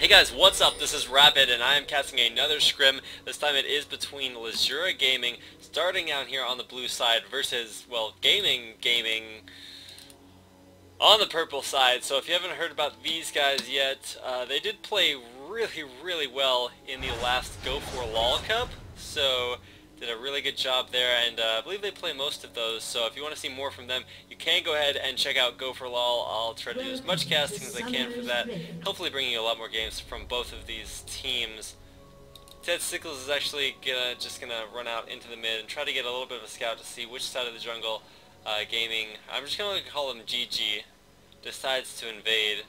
Hey guys, what's up? This is Rapid and I am casting another scrim. This time it is between Lzuruha.Gaming, starting out here on the blue side, versus, well, Gaming on the purple side. So if you haven't heard about these guys yet, they did play really well in the last Go for LoL Cup. So did a really good job there, and I believe they play most of those. So if you want to see more from them, you can go ahead and check out Go for LoL. I'll try to do as much casting as I can for that, hopefully bringing you a lot more games from both of these teams. Ted Stickles is actually just gonna run out into the mid and try to get a little bit of a scout to see which side of the jungle Gaming, I'm just gonna call him GG, decides to invade.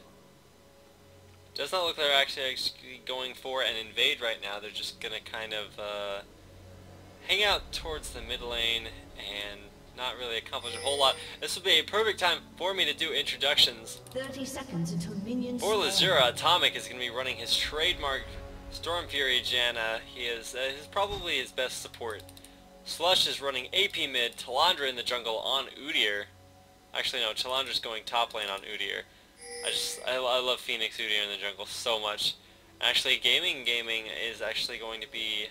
Does not look like they're actually going for an invade right now. They're just gonna kind of hang out towards the mid lane and not really accomplish a whole lot. This would be a perfect time for me to do introductions. 30 seconds until minions. For LzH.LoL is going to be running his trademark Storm Fury Janna. He is probably his best support. Slush is running AP mid, Telandra in the jungle on Udyr. Actually no, Telandra's going top lane on Udyr. I love Phoenix Udyr in the jungle so much. Actually Gaming is actually going to be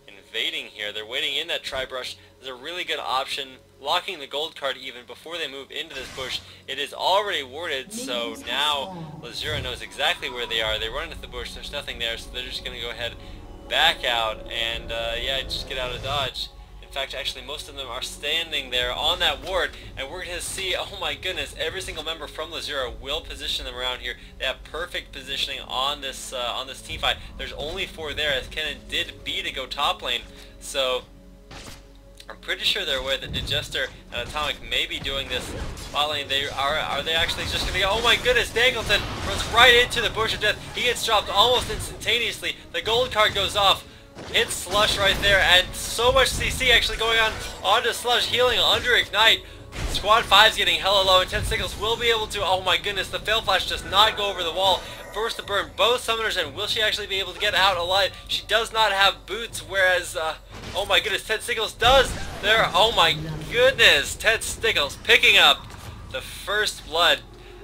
invading here. They're waiting in that tri-brush. There's a really good option, locking the gold card even before they move into this bush. It is already warded, so now Lzuruha knows exactly where they are. They run into the bush, there's nothing there, so they're just going to go ahead, back out, and yeah, just get out of dodge. In fact, actually, most of them are standing there on that ward, and we're going to see, oh my goodness, every single member from Lzuruha will position them around here. They have perfect positioning on this team fight. There's only 4 there, as Kennen did B to go top lane, so I'm pretty sure they're aware that DeJester and At0mic may be doing this bot lane. Are they actually just going to go, oh my goodness, Dankleton runs right into the bush of death. He gets dropped almost instantaneously. The gold card goes off. Hits Slush right there, and so much CC actually going on onto Slush, healing under Ignite. Squad 5's getting hella low, and Ted Stickles will be able to, oh my goodness, the fail flash does not go over the wall. Forced to burn both summoners, and will she actually be able to get out alive? She does not have boots, whereas, oh my goodness, Ted Stickles does. There, oh my goodness, Ted Stickles picking up the first blood.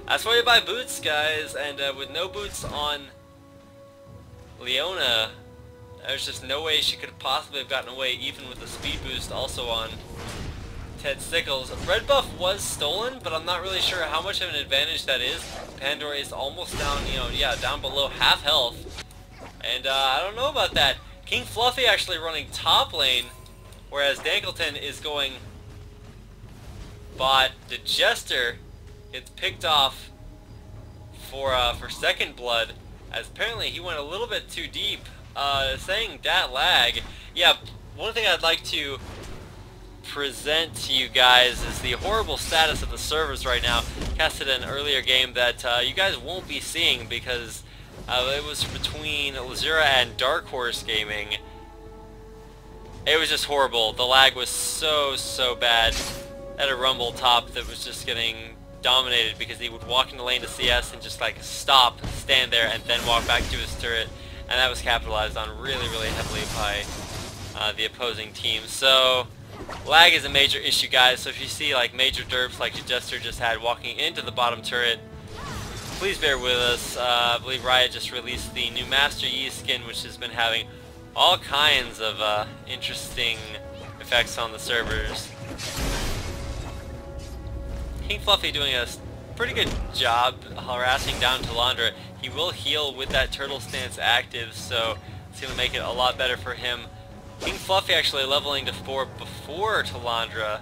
That's why you buy boots, guys, and with no boots on Leona, there's just no way she could have possibly have gotten away, even with the speed boost also on Ted Stickles. Red buff was stolen, but I'm not really sure how much of an advantage that is. PandAura is almost down, down below half health. And I don't know about that. King Fluffi actually running top lane, whereas Dankleton is going bot. DeJester gets picked off for second blood, as apparently he went a little bit too deep. Saying that lag, yeah, one thing I'd like to present to you guys is the horrible status of the servers right now. Casted an earlier game that you guys won't be seeing because it was between Lzuruha and Dark Horse Gaming. It was just horrible. The lag was so bad. At a rumble top that was just getting dominated because he would walk into lane to CS and just like stop, stand there, and then walk back to his turret. And that was capitalized on really heavily by the opposing team. So lag is a major issue, guys. So if you see like major derps like DeJester just had walking into the bottom turret, please bear with us. I believe Riot just released the new Master Yi skin, which has been having all kinds of interesting effects on the servers. King Fluffi doing a pretty good job harassing down Telandra. He will heal with that turtle stance active, so it's going to make it a lot better for him. King Fluffi actually leveling to 4 before Telandra.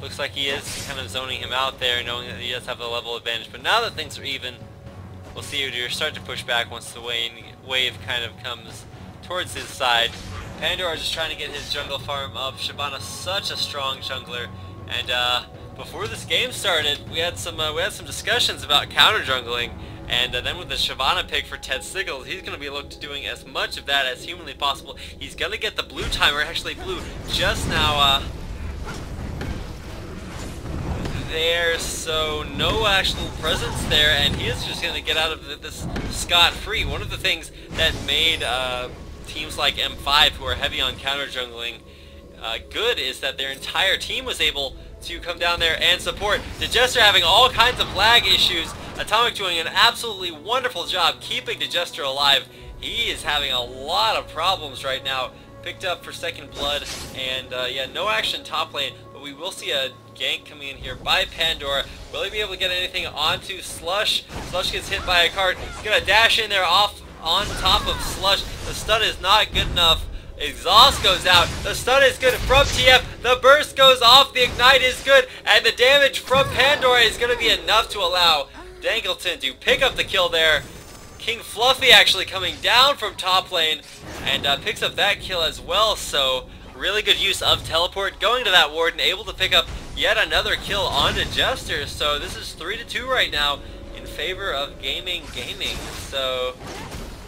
Looks like he is kind of zoning him out there, knowing that he does have a level advantage. But now that things are even, we'll see Udyr start to push back once the wave kind of comes towards his side. PandAura just trying to get his jungle farm up. Shyvana such a strong jungler, and before this game started, we had some discussions about counter jungling, and then with the Shyvana pick for Ted Stickles, he's going to be looked to doing as much of that as humanly possible. He's going to get the blue timer, actually blue just now there, so no actual presence there, and he is just going to get out of this scot-free. One of the things that made teams like M5, who are heavy on counter jungling, good is that their entire team was able to come down there and support. DeJester having all kinds of lag issues Atomic doing an absolutely wonderful job keeping DeJester alive. He is having a lot of problems right now. Picked up for second blood, and yeah, no action top lane, but we will see a gank coming in here by PandAura. Will he be able to get anything onto Slush? Slush gets hit by a card. He's gonna dash in there off on top of Slush. The stun is not good enough. Exhaust goes out. The stun is good from TF. The burst goes off. The ignite is good, and the damage from PandAura is gonna be enough to allow Dankleton to pick up the kill there. King Fluffi actually coming down from top lane and picks up that kill as well, so really good use of teleport, going to that ward and able to pick up yet another kill on DeJester. So this is 3-2 right now in favor of Gaming. So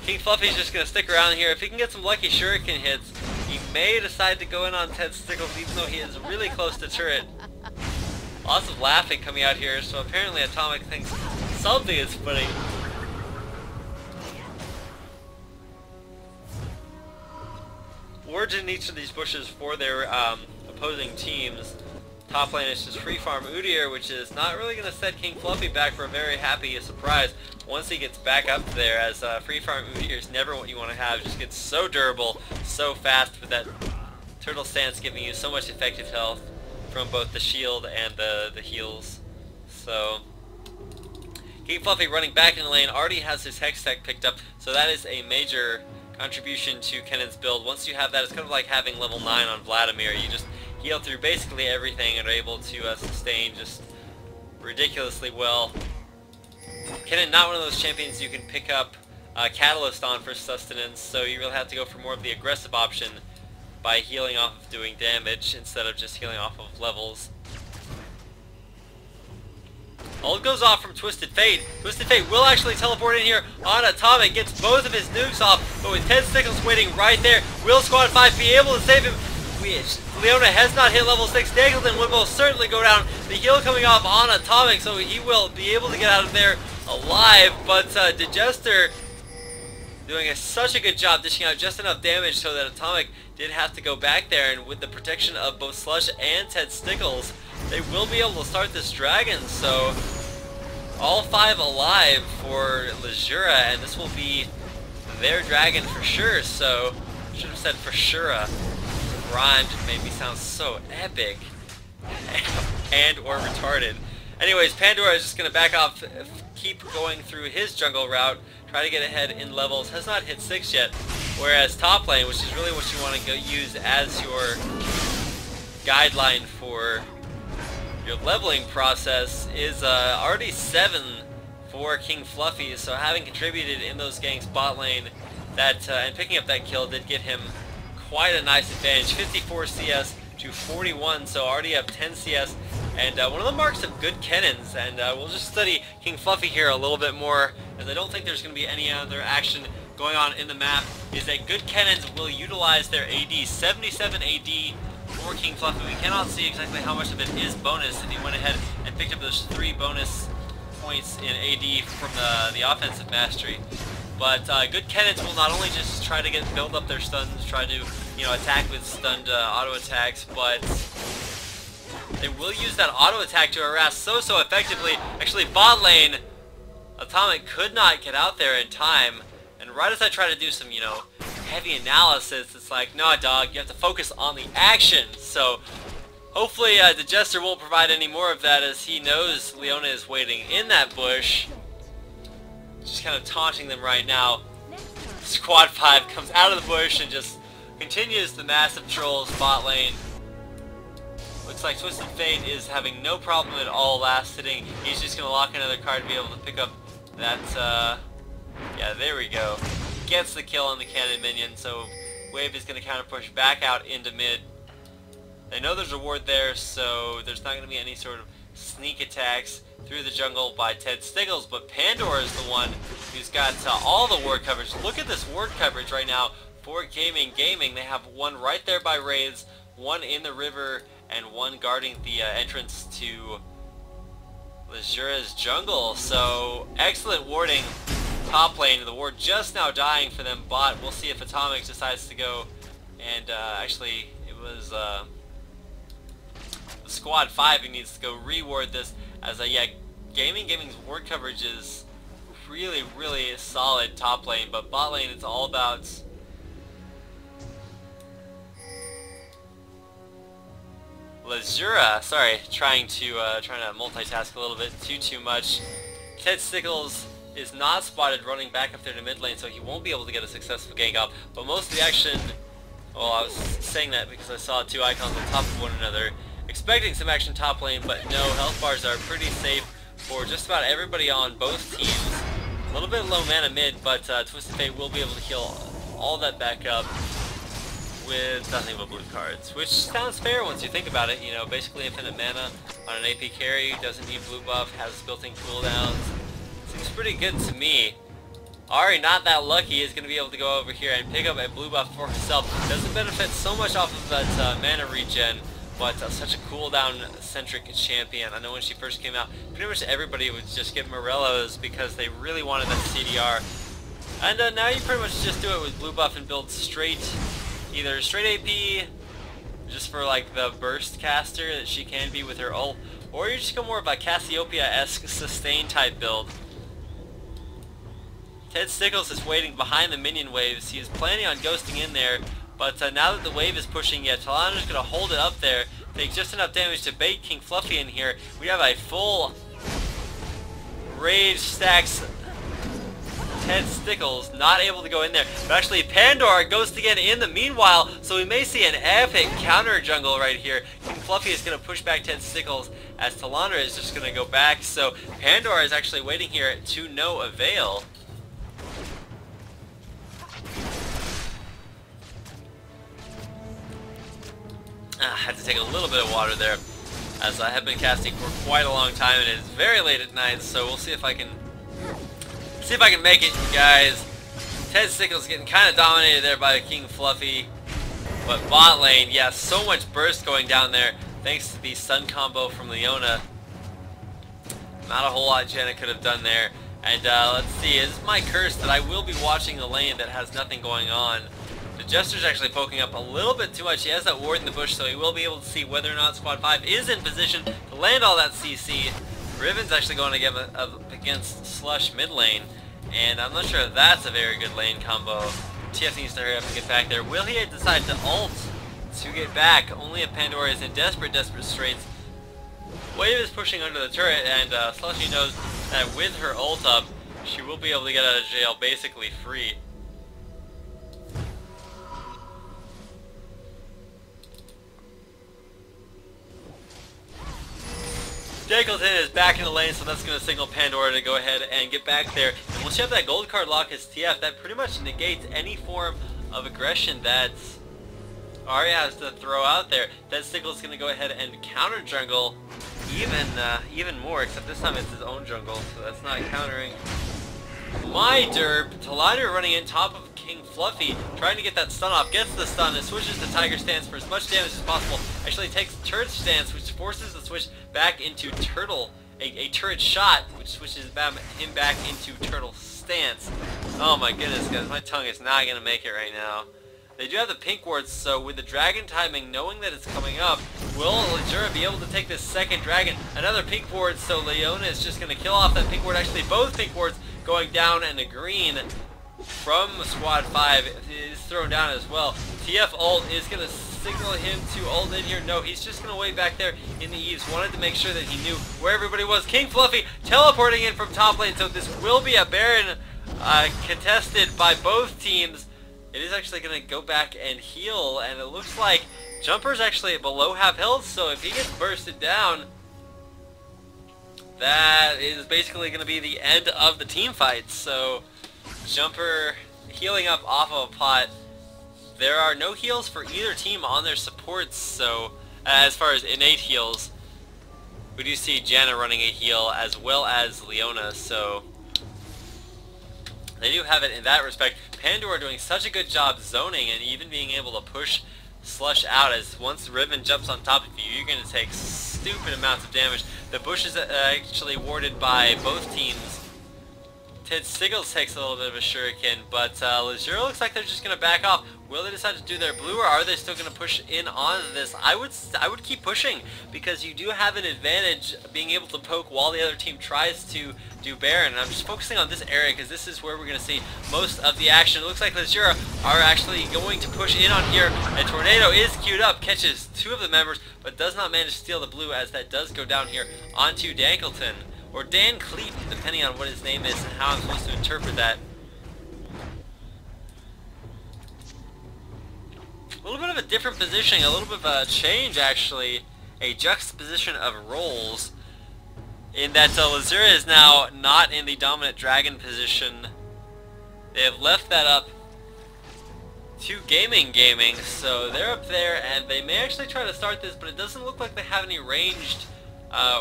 King Fluffy's just going to stick around here. If he can get some lucky shuriken hits, he may decide to go in on Ted Stickles, even though he is really close to turret. Lots of laughing coming out here, so apparently Atomic thinks something is funny. Wards in each of these bushes for their opposing teams. Top lane is just free farm Udyr, which is not really going to set King Fluffy back for a very happy surprise once he gets back up there, as free farm Udyr is never what you want to have. It just gets so durable, so fast with that turtle stance, giving you so much effective health from both the shield and the heals. So King Fluffy running back in the lane already has his Hex Tech picked up, so that is a major contribution to Kennen's build. Once you have that, it's kind of like having level 9 on Vladimir. You just heal through basically everything and are able to sustain just ridiculously well. Kennen, not one of those champions you can pick up Catalyst on for sustenance, so you really have to go for more of the aggressive option by healing off of doing damage instead of just healing off of levels. Ult goes off from Twisted Fate. Twisted Fate will actually teleport in here on Atomic, gets both of his nukes off, but with Ted Stickles waiting right there, will Squad 5 be able to save him? Leona has not hit level 6. Dankleton would most certainly go down. The heal coming off on Atomic, so he will be able to get out of there alive, but DeJester doing such a good job dishing out just enough damage so that Atomic did have to go back there, and with the protection of both Slush and Ted Stickles, they will be able to start this dragon. So all 5 alive for Lzuruha, and this will be their dragon for sure. So should have said for sure. Rhymed, made me sound so epic and or retarded. Anyways, PandAura is just going to back off, keep going through his jungle route, try to get ahead in levels. Has not hit 6 yet, whereas top lane, which is really what you want to go use as your guideline for your leveling process, is already 7 for King Fluffy. So having contributed in those ganks bot lane, that and picking up that kill did get him quite a nice advantage, 54 CS to 41, so already have 10 CS, and one of the marks of good Kennens. And we'll just study King Fluffy here a little bit more, as I don't think there's going to be any other action going on in the map, is that good Kennens will utilize their AD, 77 AD for King Fluffy. We cannot see exactly how much of it is bonus, if he went ahead and picked up those 3 bonus points in AD from the offensive mastery. But good Kennens will not only just try to build up their stuns, try to attack with stunned auto attacks, but they will use that auto attack to harass so effectively. Actually, bot lane, Atomic could not get out there in time, and right as I try to do some heavy analysis, it's like, no dog, you have to focus on the action. So hopefully DeJester won't provide any more of that, as he knows Leona is waiting in that bush. Just kind of taunting them right now. Squad 5 comes out of the bush and just continues the massive trolls bot lane. Looks like Twisted Fate is having no problem at all last hitting. He's just going to lock another card to be able to pick up that, yeah, there we go. Gets the kill on the cannon minion, so Wave is going to counter push back out into mid. They know there's a ward there, so there's not going to be any sort of sneak attacks through the jungle by Ted Stickles, but PandAura is the one who's got all the ward coverage. Look at this ward coverage right now for Gaming. They have one right there by Wraiths, one in the river, and one guarding the entrance to Lzuruha's jungle. So excellent warding top lane. The ward just now dying for them bot. We'll see if Atomic decides to go, and actually it was the Squad 5 who needs to go reward this, as yeah, Gaming's ward coverage is really, really solid top lane, but bot lane it's all about Lzuruha, sorry, trying to multitask a little bit too much. Ted Stickles is not spotted running back up there to mid lane, so he won't be able to get a successful gank up. But most of the action, well, I was saying that because I saw two icons on top of one another, expecting some action top lane, but no, health bars are pretty safe for just about everybody on both teams. A little bit low mana mid, but Twisted Fate will be able to heal all that back up with nothing but blue cards, which sounds fair once you think about it. You know, basically infinite mana on an AP carry, doesn't need blue buff, has built-in cooldowns. Seems pretty good to me. Ahri, not that lucky, is going to be able to go over here and pick up a blue buff for himself. Doesn't benefit so much off of that mana regen, but such a cooldown-centric champion. I know when she first came out, pretty much everybody would just get Morellos because they really wanted that CDR. And now you pretty much just do it with blue buff and build straight, either straight AP, just for like the burst caster that she can be with her ult, or you just go more of a Cassiopeia-esque sustain type build. Ted Stickles is waiting behind the minion waves. He is planning on ghosting in there, but now that the wave is pushing, Telandra's going to hold it up there, take just enough damage to bait King Fluffi in here. We have a full rage stacks Ted Stickles, not able to go in there. But actually PandAura goes again in the meanwhile, so we may see an epic counter jungle right here. King Fluffi is going to push back Ted Stickles as Telandra is just going to go back. So PandAura is actually waiting here to no avail. I had to take a little bit of water there, as I have been casting for quite a long time and it is very late at night, so we'll see if I can make it, you guys. Ted Stickles getting kind of dominated there by King Fluffi, but bot lane, yeah, so much burst going down there thanks to the stun combo from Leona. Not a whole lot Janna could have done there. And let's see, is my curse that I will be watching a lane that has nothing going on. DeJester's actually poking up a little bit too much. He has that ward in the bush, so he will be able to see whether or not Squad 5 is in position to land all that CC. Riven's actually going against Slush mid lane, and I'm not sure if that's a very good lane combo. TF needs to hurry up and get back there. Will he decide to ult to get back? Only if PandAura is in desperate straits. Wave is pushing under the turret, and Slushy knows that with her ult up, she will be able to get out of jail basically free. Dankleton is back in the lane, so that's going to signal PandAura to go ahead and get back there. And once you have that gold card lock as TF, that pretty much negates any form of aggression that Ahri has to throw out there. Ted Stickles is going to go ahead and counter jungle even more, except this time it's his own jungle, so that's not countering. My derp, Telandra running in top of King Fluffi, trying to get that stun off, gets the stun, and switches to Tiger Stance for as much damage as possible. Actually takes Turret Stance, which forces the switch back into Turtle, a Turret Shot, which switches him back into Turtle Stance. Oh my goodness, guys, my tongue is not going to make it right now. They do have the pink wards, so with the dragon timing, knowing that it's coming up, will Lzuruha be able to take this second dragon? Another pink ward, so Leona is just going to kill off that pink ward. Actually, both pink wards going down, and a green from Squad 5 is thrown down as well. TF ult is going to signal him to ult in here. No, he's just going to wait back there in the eaves. Wanted to make sure that he knew where everybody was. King Fluffi teleporting in from top lane, so this will be a Baron contested by both teams. It is actually going to go back and heal, and it looks like Jumper's actually below half health, so if he gets bursted down, that is basically going to be the end of the team fight. So Jumper healing up off of a pot. There are no heals for either team on their supports, so as far as innate heals, we do see Janna running a heal as well as Leona, so they do have it in that respect. PandAura doing such a good job zoning and even being able to push Slush out, as once Riven jumps on top of you, you're going to take stupid amounts of damage. The bush is actually warded by both teams. Ted Stickles takes a little bit of a shuriken, but Lzuruha looks like they're just going to back off. Will they decide to do their blue, or are they still going to push in on this? I would keep pushing, because you do have an advantage being able to poke while the other team tries to do Baron. And I'm just focusing on this area because this is where we're going to see most of the action. It looks like Lzuruha are actually going to push in on here. A tornado is queued up, catches two of the members, but does not manage to steal the blue, as that does go down here onto Dankleton. Or Dankleton, depending on what his name is and how I'm supposed to interpret that. A little bit of a different positioning, a little bit of a change actually, a juxtaposition of roles, in that Lzuruha is now not in the dominant dragon position. They have left that up to Gaming, so they're up there, and they may actually try to start this, but it doesn't look like they have any ranged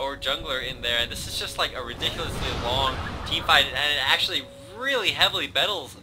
or jungler in there, and this is just like a ridiculously long team fight, and it actually really heavily benefits,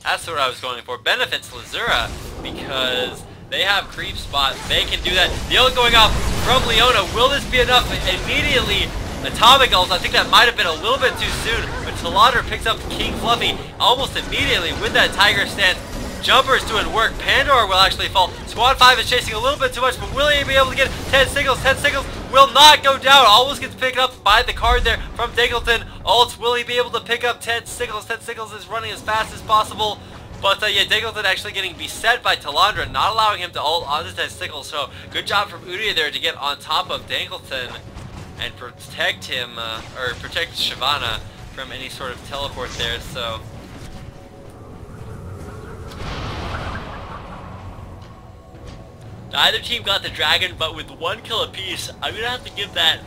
that's what I was going for, benefits Lzuruha, because they have creep spot, they can do that. The ult going off from Leona, will this be enough? Immediately, Atomic ult, I think that might have been a little bit too soon, but Telandra picks up King Fluffi almost immediately with that Tiger stance. Jumper is doing work. PandAura will actually fall. Squad 5 is chasing a little bit too much, but will he be able to get Ted Stickles? Ted Stickles will not go down. Almost gets picked up by the card there from Dankleton. Ult, will he be able to pick up Ted Stickles? Ted Stickles is running as fast as possible. But yeah, Dankleton actually getting beset by Telandra, not allowing him to ult onto Ted Stickles. So good job from Udyr there to get on top of Dankleton and protect him, or protect Shyvana from any sort of teleport there. So neither team got the dragon, but with 1 kill apiece, I'm going to have to give that...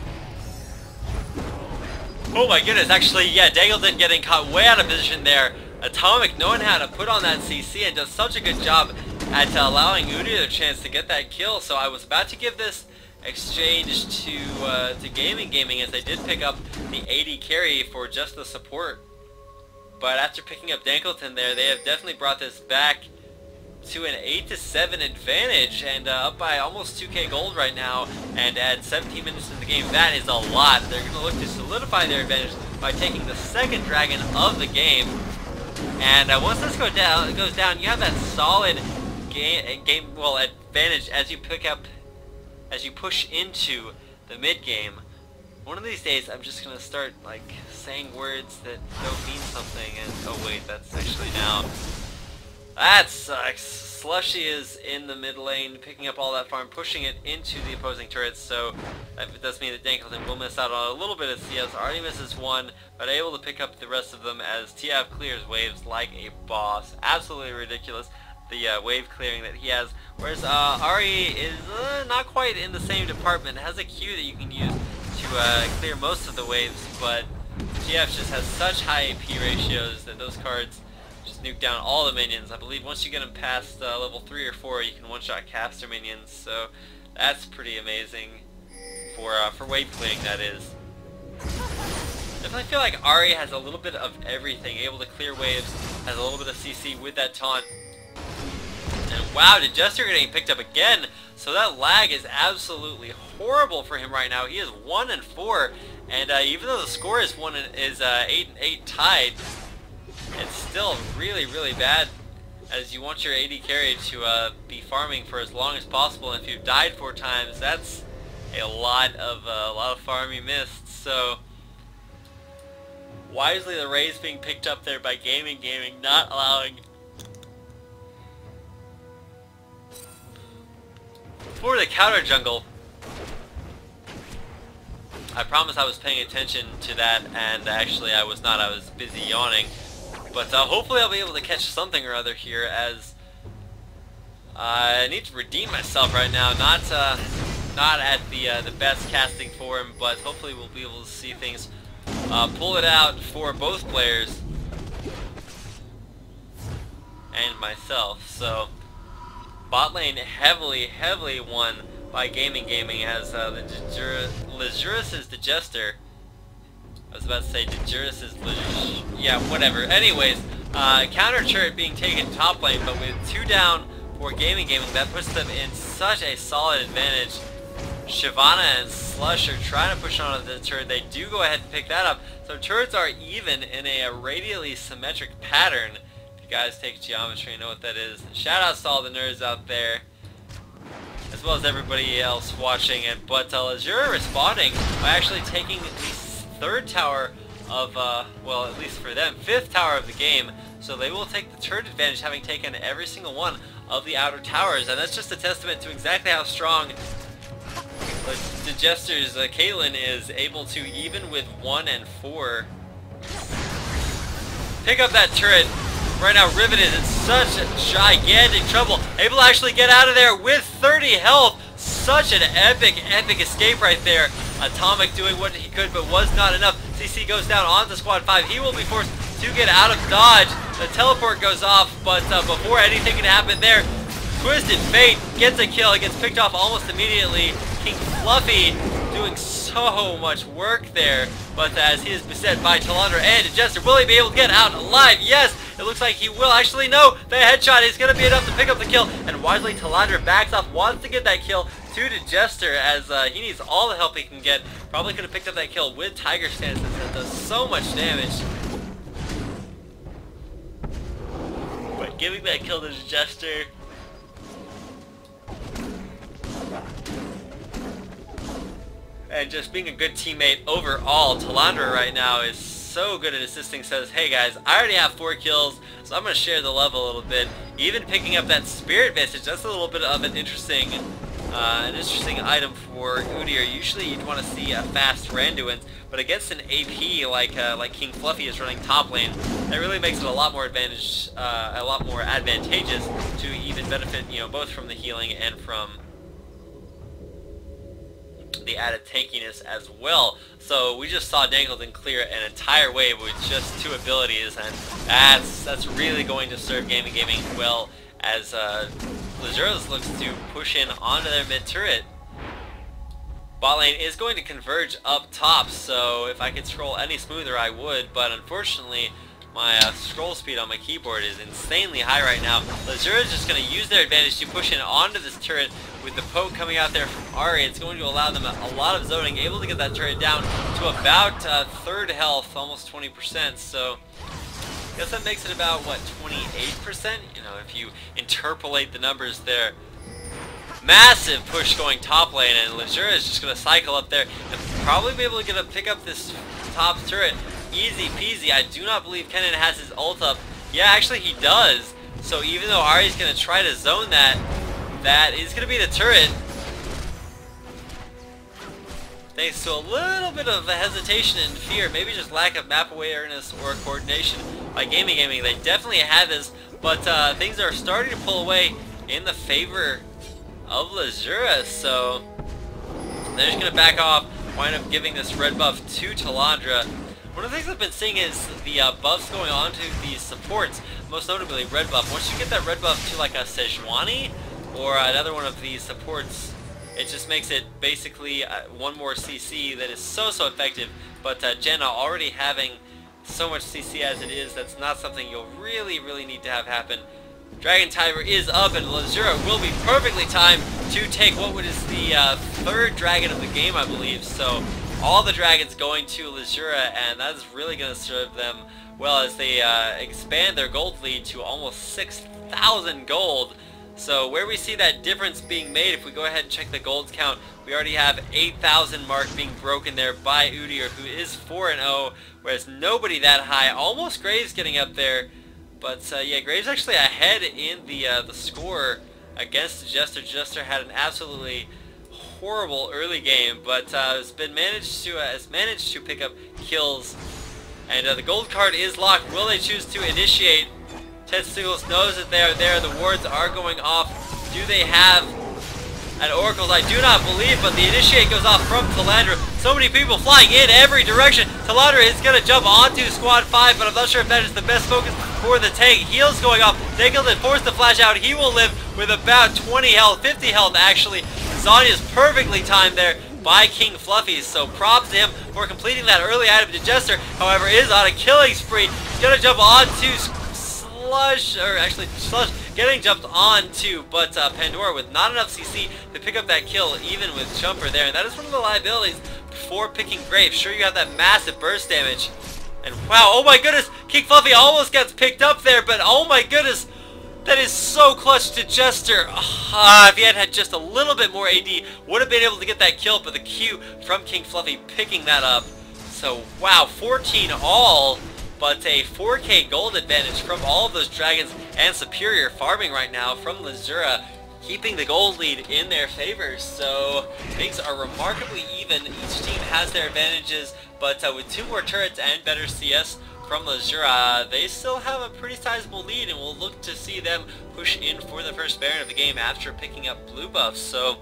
Oh my goodness, actually, yeah, Dankleton getting caught way out of position there. Atomic knowing how to put on that CC and does such a good job at allowing Udyr the chance to get that kill. So I was about to give this exchange to Gaming, as they did pick up the AD carry for just the support. But after picking up Dankleton there, they have definitely brought this back to an 8-7 advantage, and up by almost 2k gold right now, and at 17 minutes in the game, that is a lot. They're going to look to solidify their advantage by taking the second dragon of the game, and once this goes down, you have that solid advantage as you push into the mid game. One of these days, I'm just going to start like saying words that don't mean something, and oh wait, that's actually now. That sucks. Slushy is in the mid lane, picking up all that farm, pushing it into the opposing turrets, so that does mean that Dankleton will miss out on a little bit of CS. Already misses one, but able to pick up the rest of them as TF clears waves like a boss. Absolutely ridiculous, the wave clearing that he has. Whereas Ahri is not quite in the same department. It has a Q that you can use to clear most of the waves, but TF just has such high AP ratios that those cards just nuke down all the minions. I believe once you get them past level 3 or 4, you can one-shot caster minions, so that's pretty amazing for wave clearing, that is. Definitely feel like Ahri has a little bit of everything, able to clear waves, has a little bit of CC with that taunt. And wow, DeJester getting picked up again, so that lag is absolutely horrible for him right now. He is 1-4, and even though the score is 8-8 tied, it's still really, really bad, as you want your AD carry to be farming for as long as possible. And if you've died 4 times, that's a lot of farm you missed. So wisely, the Rays being picked up there by Gaming, not allowing for the counter jungle. I promise I was paying attention to that, and actually I was not. I was busy yawning. But hopefully I'll be able to catch something or other here, as I need to redeem myself right now. Not at the best casting form, but hopefully we'll be able to see things pull it out for both players and myself. So bot lane heavily won by Gaming, as the Lzuruha DeJester. I was about to say DeJester yeah, whatever. Anyways, counter turret being taken top lane, but with 2 down for Gaming, that puts them in such a solid advantage. Shyvana and Slush are trying to push on the turret. They do go ahead and pick that up. So turrets are even in a radially symmetric pattern. If you guys take geometry and know what that is. Shout outs to all the nerds out there, as well as everybody else watching it. But LzH responding by actually taking the third tower of, well, at least for them, fifth tower of the game. So they will take the turret advantage, having taken every single one of the outer towers. And that's just a testament to exactly how strong DeJester's Caitlyn is able to, even with 1 and 4, pick up that turret. Right now Riven is in such gigantic trouble, able to actually get out of there with 30 health. Such an epic escape right there. At0mic doing what he could, but was not enough. CC goes down onto squad 5. He will be forced to get out of dodge. The teleport goes off, but before anything can happen there, Twisted Fate gets a kill. It gets picked off almost immediately. King Fluffi doing so much work there, but as he is beset by Telandra and DeJester, will he be able to get out alive? Yes, it looks like he will. Actually, no, the headshot is going to be enough to pick up the kill, and wisely Telandra backs off, wants to get that kill to DeJester as he needs all the help he can get. Probably could have picked up that kill with Tiger Stance, since that does so much damage. But giving that kill to DeJester, and just being a good teammate overall. Telandra right now is so good at assisting, says, hey guys, I already have 4 kills, so I'm going to share the level a little bit. Even picking up that Spirit Visage, that's a little bit of an interesting item for Udyr. Usually you'd want to see a fast Randuin, but against an AP like King Fluffi is running top lane, that really makes it a lot more advantageous to even benefit, you know, both from the healing and from the added tankiness as well. So we just saw Dankleton clear an entire wave with just 2 abilities, and that's really going to serve Gaming well, as LzH looks to push in onto their mid turret. Bot lane is going to converge up top, so if I could scroll any smoother I would, but unfortunately my scroll speed on my keyboard is insanely high right now. LzH is just going to use their advantage to push in onto this turret with the poke coming out there from Ahri. It's going to allow them a lot of zoning, able to get that turret down to about third health, almost 20%. So I guess that makes it about, what, 28%? You know, if you interpolate the numbers there. Massive push going top lane, and LzH is just going to cycle up there and probably be able to pick up this top turret. Easy peasy. I do not believe Kennen has his ult up. Yeah, actually he does. So even though Ahri's going to try to zone that, that is going to be the turret. Thanks to a little bit of hesitation and fear, maybe just lack of map awareness or coordination by Gaming. They definitely had this, but things are starting to pull away in the favor of LzH. So they're just going to back off, wind up giving this red buff to Telandra. One of the things I've been seeing is the buffs going on to these supports, most notably red buff. Once you get that red buff to like a Shyvana or another one of these supports, it just makes it basically one more CC that is so effective. But Janna already having so much CC as it is, that's not something you'll really need to have happen. Dragon Timer is up, and LzH will be perfectly timed to take what is the 3rd dragon of the game, I believe. So all the dragons going to LzH, and that is really going to serve them well as they expand their gold lead to almost 6,000 gold. So where we see that difference being made, if we go ahead and check the golds count, we already have 8,000 mark being broken there by Udyr, who is 4-0, whereas nobody that high. Almost Graves getting up there, but yeah, Graves actually ahead in the score against DeJester. DeJester had an absolutely horrible early game, but has managed to pick up kills, and the gold card is locked. Will they choose to initiate? Ted Stickles knows that they are there. The wards are going off. Do they have an Oracle? I do not believe, but the initiate goes off from Telandra. So many people flying in every direction. Telandra is going to jump onto squad 5, but I'm not sure if that is the best focus for the tank. Heals going off. Dankleton forced to flash out. He will live with about 20 health, 50 health actually. Zanya's perfectly timed there by King Fluffi, so props to him for completing that early item. DeJester, however, is on a killing spree. He's going to jump onto Slush getting jumped on too, but PandAura with not enough CC to pick up that kill even with Jumper there, and that is one of the liabilities before picking Grave. Sure, you have that massive burst damage, and wow, oh my goodness, King Fluffi almost gets picked up there, but oh my goodness, that is so clutch to DeJester. If he had just a little bit more AD, would have been able to get that kill, but the Q from King Fluffi picking that up. So wow, 14 all, but a 4k gold advantage from all of those dragons, and superior farming right now from Lzura, keeping the gold lead in their favor. So things are remarkably even. Each team has their advantages, but with 2 more turrets and better CS from Lzura, they still have a pretty sizable lead, and we'll look to see them push in for the first Baron of the game after picking up blue buffs. So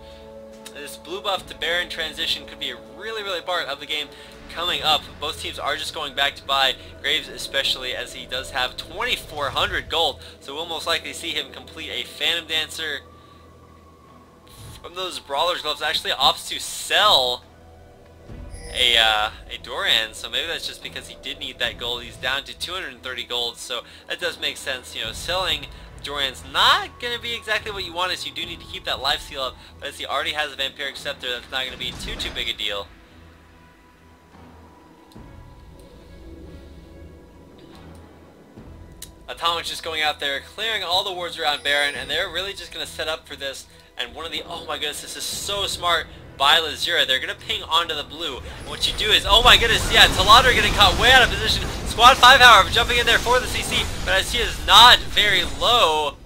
this blue buff to Baron transition could be a really part of the game coming up. Both teams are just going back to buy, Graves especially, as he does have 2,400 gold, so we'll most likely see him complete a Phantom Dancer from those Brawler's Gloves. Actually opts to sell a Doran, so maybe that's just because he did need that gold. He's down to 230 gold, so that does make sense. You know, selling Doran's not going to be exactly what you want, as you do need to keep that life steal up, but as he already has a Vampiric Scepter, that's not going to be too big a deal. At0mic just going out there, clearing all the wards around Baron, and they're really just going to set up for this. And one of the, oh my goodness, this is so smart by Lzura. They're going to ping onto the blue. And what you do is, oh my goodness, yeah, Telandra getting caught way out of position. Squad 5, however, jumping in there for the CC, but as she is not very low,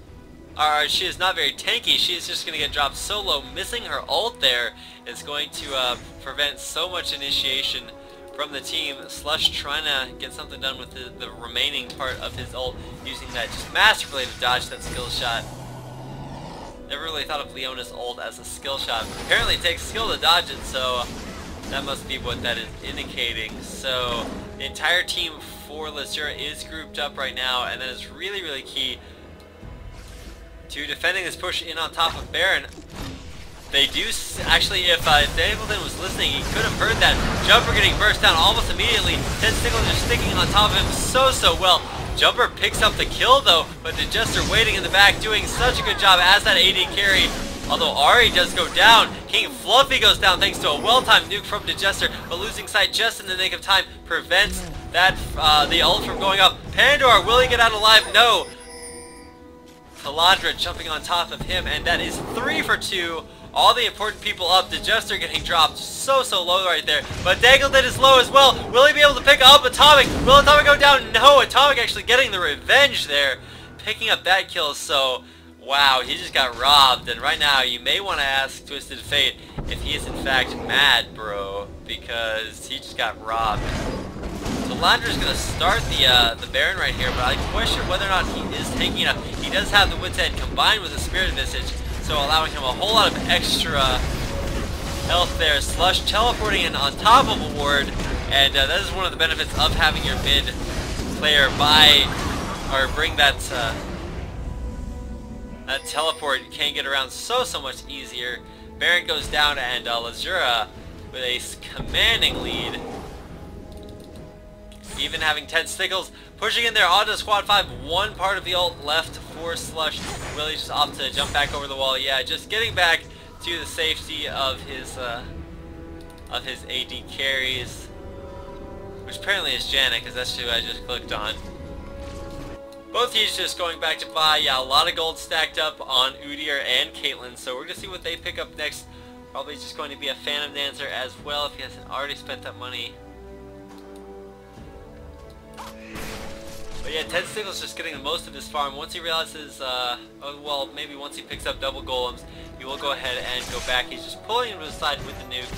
or she is not very tanky, she is just going to get dropped so low. Missing her ult there is going to prevent so much initiation from the team. Slush trying to get something done with the remaining part of his ult, using that just masterfully to dodge that skill shot. Never really thought of Leona's ult as a skill shot. Apparently it takes skill to dodge it, so that must be what that is indicating. So the entire team for Lzura is grouped up right now, and that is really key to defending this push in on top of Baron. They do actually, if Dankleton was listening, he could have heard that Jumper getting burst down almost immediately. Ted Stickles just sticking on top of him so well. Jumper picks up the kill though, but DeJester waiting in the back, doing such a good job as that AD carry. Although Ahri does go down, King Fluffi goes down thanks to a well-timed nuke from DeJester, but losing sight just in the nick of time prevents that the ult from going up. PandAura, will he get out alive? No. Telandra jumping on top of him, and that is 3 for 2. All the important people up. DeJester getting dropped so low right there. But Dankleton is low as well. Will he be able to pick up at0mic? Will at0mic go down? No, at0mic actually getting the revenge there. Picking up that kill, so wow, he just got robbed. And right now, you may want to ask Twisted Fate if he is in fact mad, bro. Because he just got robbed. Telandra's going to start the Baron right here, but I question whether or not he is taking enough. He does have the Wit's End combined with the Spirit Visage, so allowing him a whole lot of extra health there. Slush teleporting in on top of a ward, and that is one of the benefits of having your mid player bring that that teleport. You can get around so much easier. Baron goes down, and Lzura with a commanding lead. Even having Ted Stickles pushing in there onto squad 5. One part of the ult left for Slush. Will he just opt to jump back over the wall? Yeah, just getting back to the safety of his AD carries, which apparently is Janna, because that's who I just clicked on. Both teams just going back to buy. Yeah, a lot of gold stacked up on Udyr and Caitlyn, so we're going to see what they pick up next. Probably just going to be a Phantom Dancer as well, if he hasn't already spent that money. But yeah, Ted Stickles just getting the most of his farm. Once he realizes, well, maybe once he picks up double golems, he will go ahead and go back. He's just pulling him to the side with the nuke.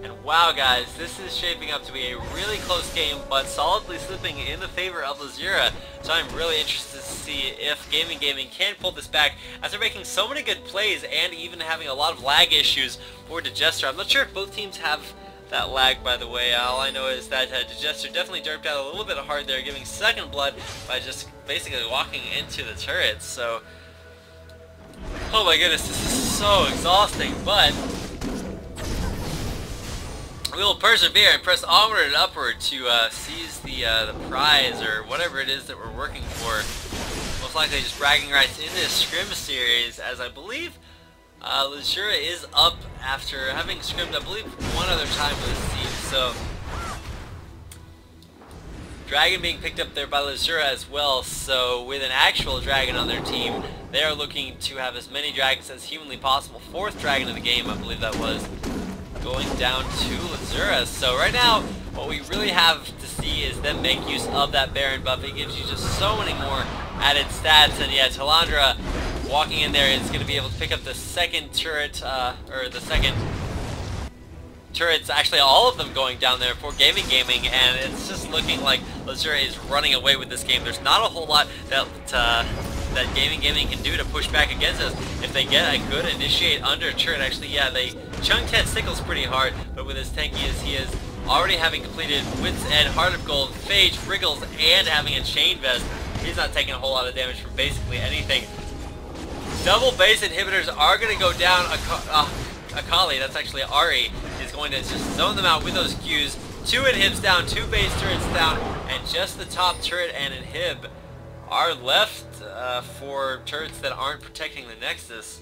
And wow, guys, this is shaping up to be a really close game, but solidly slipping in the favor of Lzura. So I'm really interested to see if Gaming can pull this back, as they're making so many good plays and even having a lot of lag issues for DeJester. I'm not sure if both teams have that lag, by the way. All I know is that DeJester definitely derped out a little bit hard there, giving second blood by just basically walking into the turrets. So, oh my goodness, this is so exhausting, but we will persevere and press onward and upward to seize the prize, or whatever it is that we're working for. most likely just bragging rights in this Scrim series, as I believe Lzuruha is up after having scrimmed, I believe, one other time with this team. So Dragon being picked up there by Lzuruha as well. So with an actual dragon on their team, they are looking to have as many dragons as humanly possible. 4th dragon of the game, I believe that was, going down to Lzuruha. So right now, what we really have to see is them make use of that Baron buff. It gives you just so many more added stats. And yeah, Telandra walking in there is going to be able to pick up the second turret, or the second turrets, actually all of them going down there for Gaming, and it's just looking like Lzuruha is running away with this game. There's not a whole lot that that Gaming can do to push back against us. If they get a good initiate under turret, actually, yeah, they chunk Ted Stickles pretty hard, but with as tanky as he is, already having completed Wits End, Heart of Gold, Phage, Wriggles, and having a Chain Vest, he's not taking a whole lot of damage from basically anything. Double base inhibitors are going to go down. Akali, that's actually Ahri, is going to just zone them out with those Qs. 2 inhibs down, 2 base turrets down, and just the top turret and inhib are left for turrets that aren't protecting the Nexus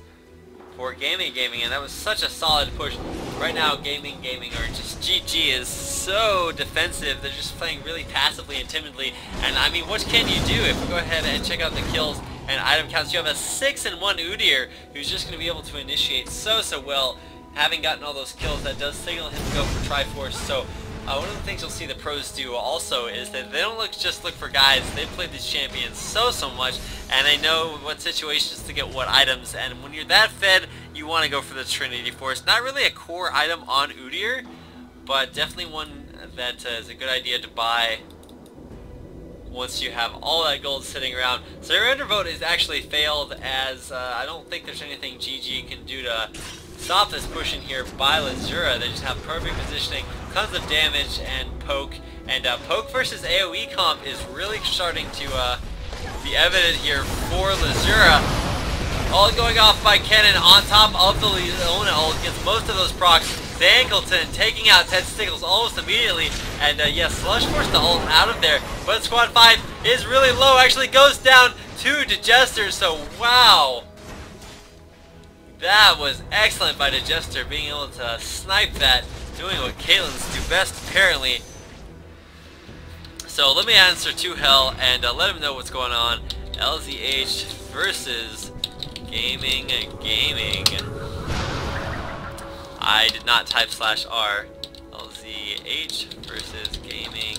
for Gaming, and that was such a solid push. Right now, Gaming are just GG is so defensive. They're just playing really passively and timidly, and I mean, what can you do? If we go ahead and check out the kills and item counts, you have a 6-1 Udyr who's just going to be able to initiate so well. Having gotten all those kills, that does signal him to go for Triforce. So one of the things you'll see the pros do also is that they don't just look for guys. They've played these champions so much, and they know what situations to get what items. And when you're that fed, you want to go for the Trinity Force. Not really a core item on Udyr, but definitely one that is a good idea to buy once you have all that gold sitting around. So your ender vote is actually failed, as I don't think there's anything GG can do to stop this push in here by Lzuruha. They just have perfect positioning, tons of damage, and poke. And poke versus AoE comp is really starting to be evident here for Lzuruha. All going off by Kennen on top of the Leona ult, gets most of those procs. Dankleton taking out Ted Stickles almost immediately, and yes, Slush forced the ult out of there, but Squad 5 is really low, actually goes down to DeJester, so wow. That was excellent by DeJester, being able to snipe that, doing what Caitlyn's do best apparently. So let me answer to Hell and let him know what's going on. LzH versus Gaming. I did not type /R. LzH versus Gaming.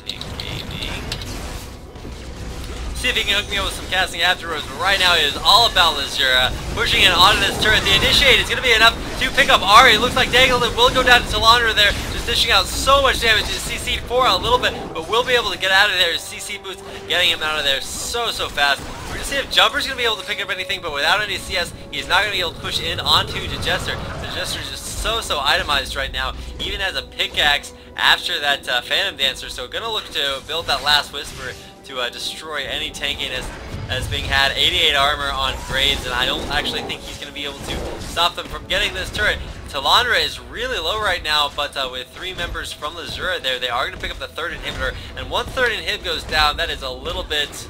See if he can hook me up with some casting afterwards, but right now it is all about Lzuruha pushing in onto this turret. The initiate is going to be enough to pick up Ahri. It looks like Dankleton will go down to Telandra there, just dishing out so much damage. He's CC'd for a little bit, but will be able to get out of there. CC boots getting him out of there so fast. We're going to see if Jumper's going to be able to pick up anything, but without any CS, he's not going to be able to push in onto DeJester. DeJester is just so itemized right now, even as a pickaxe after that Phantom Dancer. So going to look to build that last Whisper to destroy any tankiness that's being had. 88 armor on grades, and I don't actually think he's going to be able to stop them from getting this turret. Telandra is really low right now, but with 3 members from Lzuruha there, they are going to pick up the 3rd inhibitor, and once 3rd inhib goes down, that is a little bit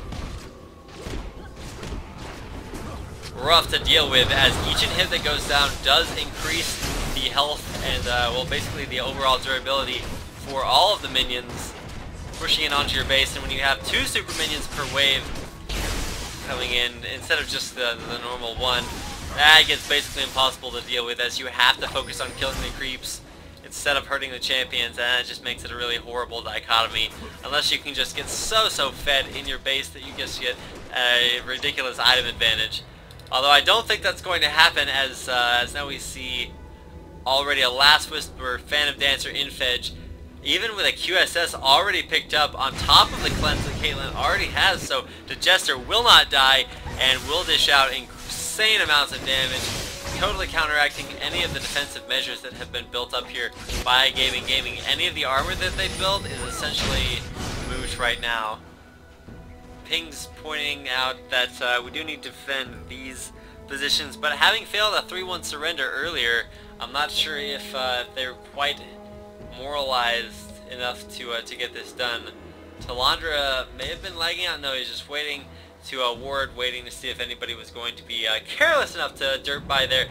rough to deal with, as each inhib that goes down does increase the health and well, basically the overall durability for all of the minions pushing in onto your base. And when you have 2 super minions per wave coming in instead of just the normal one, that gets basically impossible to deal with, as you have to focus on killing the creeps instead of hurting the champions, and it just makes it a really horrible dichotomy, unless you can just get so fed in your base that you just get a ridiculous item advantage. Although I don't think that's going to happen, as now we see already a Last Whisper, Phantom Dancer in Fedge, even with a QSS already picked up on top of the cleanse that Caitlyn already has. So DeJester will not die and will dish out insane amounts of damage, totally counteracting any of the defensive measures that have been built up here by Gaming. Any of the armor that they build is essentially moot right now. Ping's pointing out that we do need to defend these positions, but having failed a 3-1 surrender earlier, I'm not sure if they're quite moralized enough to get this done. Telandra may have been lagging out. No, he's just waiting to Ward, waiting to see if anybody was going to be careless enough to dirt by there.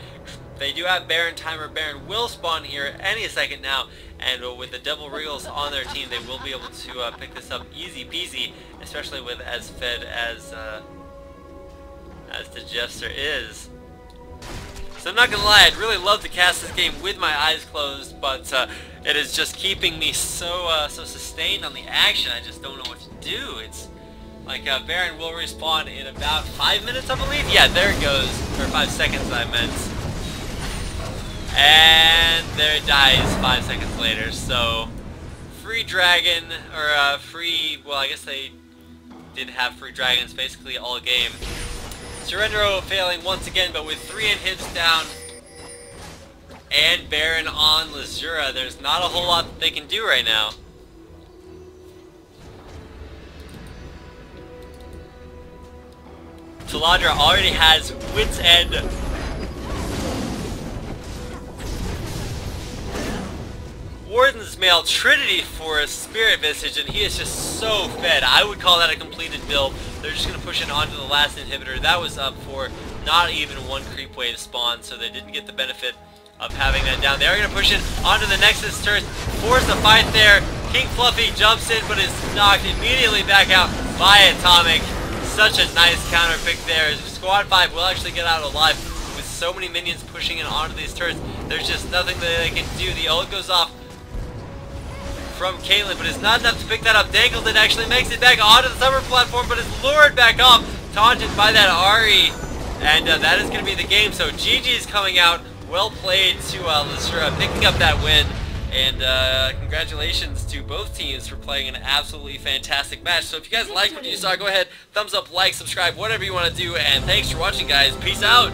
They do have Baron timer. Baron will spawn here any second now, and with the Devil Regals on their team, they will be able to pick this up easy peasy, especially with as fed as DeJester is. So I'm not gonna lie, I'd really love to cast this game with my eyes closed, but it is just keeping me so sustained on the action. I just don't know what to do. It's like Baron will respawn in about 5 minutes, I believe. Yeah, there it goes, or 5 seconds I meant. And there it dies 5 seconds later. So free dragon, or free, well, I guess they did have free dragons basically all game. Surrendero failing once again, but with 3 inhibs down and Baron on Lzura, there's not a whole lot that they can do right now. Telandra already has Wit's End. Warden's Mail, Trinity for a Spirit Visage, and he is just so fed. I would call that a completed build. They're just going to push it onto the last inhibitor. That was up for not even 1 creep wave spawn, so they didn't get the benefit of having that down. They are going to push it onto the Nexus turret, force a fight there. King Fluffi jumps in, but is knocked immediately back out by A0mic. Such a nice counter pick there. Squad 5 will actually get out alive. With so many minions pushing in onto these turrets, there's just nothing that they can do. The ult goes off from Caitlyn, but it's not enough to pick that up. Dankleton actually makes it back onto the summer platform, but is lured back off, taunted by that Ahri, and that is going to be the game. So GG's coming out. Well played to Lzura, picking up that win, and congratulations to both teams for playing an absolutely fantastic match. So if you guys liked what you saw, go ahead, thumbs up, like, subscribe, whatever you want to do, and thanks for watching, guys. Peace out.